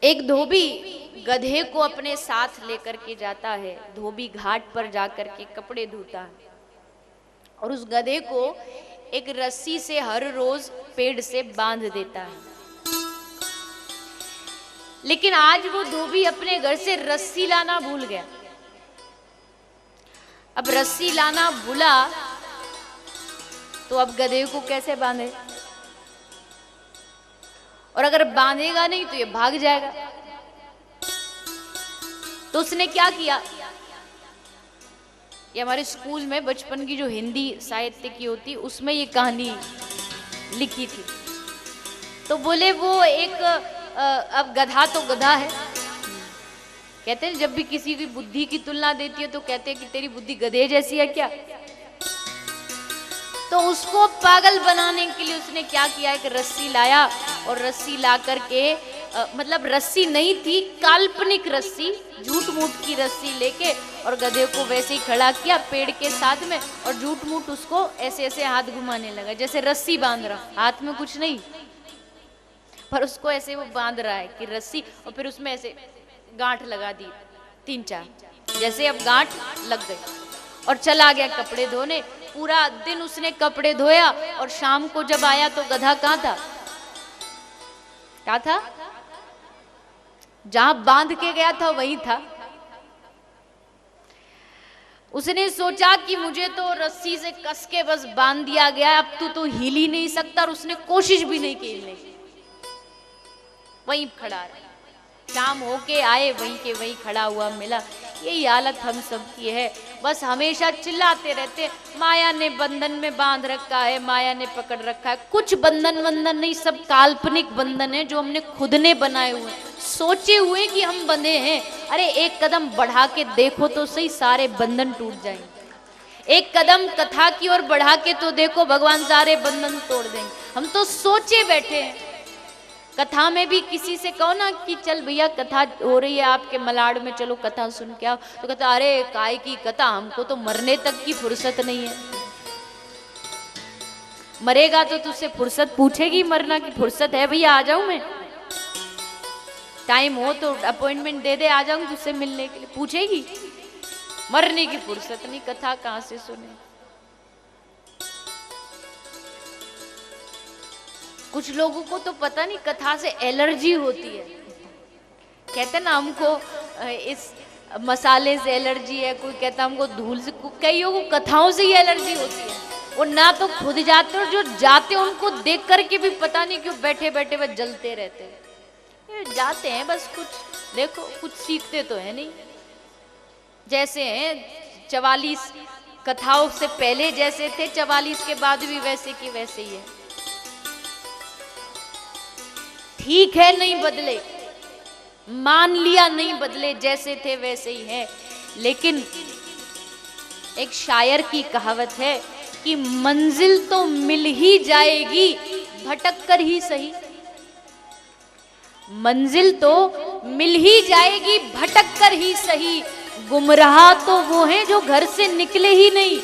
एक धोबी गधे को अपने साथ लेकर के जाता है। धोबी घाट पर जाकर के कपड़े धोता है और उस गधे को एक रस्सी से हर रोज पेड़ से बांध देता है। लेकिन आज वो धोबी अपने घर से रस्सी लाना भूल गया। अब रस्सी लाना भूला तो अब गधे को कैसे बांधे, और अगर बांधेगा नहीं तो ये भाग जाएगा। तो उसने क्या किया, ये हमारे स्कूल में बचपन की जो हिंदी साहित्य की होती उसमें ये कहानी लिखी थी। तो बोले वो एक अब गधा तो गधा है, कहते हैं जब भी किसी की बुद्धि की तुलना देती है तो कहते हैं कि तेरी बुद्धि गधे जैसी है क्या। तो उसको पागल बनाने के लिए उसने क्या किया, एक रस्सी लाया और रस्सी ला करके मतलब रस्सी नहीं थी, काल्पनिक रस्सी, झूठ मूठ की रस्सी लेके और गधे को वैसे ही खड़ा किया पेड़ के साथ में और झूठ मूठ उसको ऐसे ऐसे हाथ घुमाने लगा जैसे रस्सी बांध रहा, हाथ में कुछ नहीं पर उसको ऐसे वो बांध रहा है कि रस्सी, और फिर उसमें ऐसे गांठ लगा दी 3-4, जैसे अब गांठ लग गई और चला गया कपड़े धोने। पूरा दिन उसने कपड़े धोया और शाम को जब आया तो गधा कहाँ था, क्या था, जहां बांध के गया था वही था। उसने सोचा कि मुझे तो रस्सी से कस के बस बांध दिया गया, अब तू तो हिल ही नहीं सकता, और उसने कोशिश भी नहीं की हिलने की, वहीं खड़ा रहा। शाम होके आए वहीं के वहीं खड़ा हुआ मिला। यही हालत हम सब की है, बस हमेशा चिल्लाते रहते माया ने बंधन में बांध रखा है, माया ने पकड़ रखा है। कुछ बंधन वंधन नहीं, सब काल्पनिक बंधन है जो हमने खुद ने बनाए हुए, सोचे हुए कि हम बंधे हैं। अरे एक कदम बढ़ा के देखो तो सही, सारे बंधन टूट जाएंगे। एक कदम कथा की ओर बढ़ा के तो देखो, भगवान सारे बंधन तोड़ देंगे। हम तो सोचे बैठे हैं। कथा में भी किसी से कहो ना कि चल भैया कथा हो रही है आपके मलाड में, चलो कथा सुन के आओ, तो कहता अरे काय की कथा, हमको तो मरने तक की फुर्सत नहीं है। मरेगा तो तुझसे फुर्सत पूछेगी, मरना की फुर्सत है भैया, आ जाऊं मैं, टाइम हो तो अपॉइंटमेंट दे दे, आ जाऊं तुझसे मिलने के लिए, पूछेगी। मरने की फुर्सत नहीं, कथा कहां से सुने। कुछ लोगों को तो पता नहीं कथा से एलर्जी होती है, कहते ना हमको इस मसाले से एलर्जी है, कोई कहता हमको धूल से, कईयों को कथाओं से ही एलर्जी होती है। वो ना तो खुद जाते और जो जाते उनको देख करके भी पता नहीं क्यों बैठे बैठे वह जलते रहते हैं। जाते हैं बस, कुछ देखो कुछ सीखते तो है नहीं। जैसे हैं 44 कथाओं से पहले जैसे थे, 44 के बाद भी वैसे की वैसे ही है। ठीक है नहीं बदले, मान लिया नहीं बदले, जैसे थे वैसे ही है। लेकिन एक शायर की कहावत है कि मंजिल तो मिल ही जाएगी, भटक कर ही सही। मंजिल तो मिल ही जाएगी, भटक कर ही सही। गुमराह तो वो हैं जो घर से निकले ही नहीं।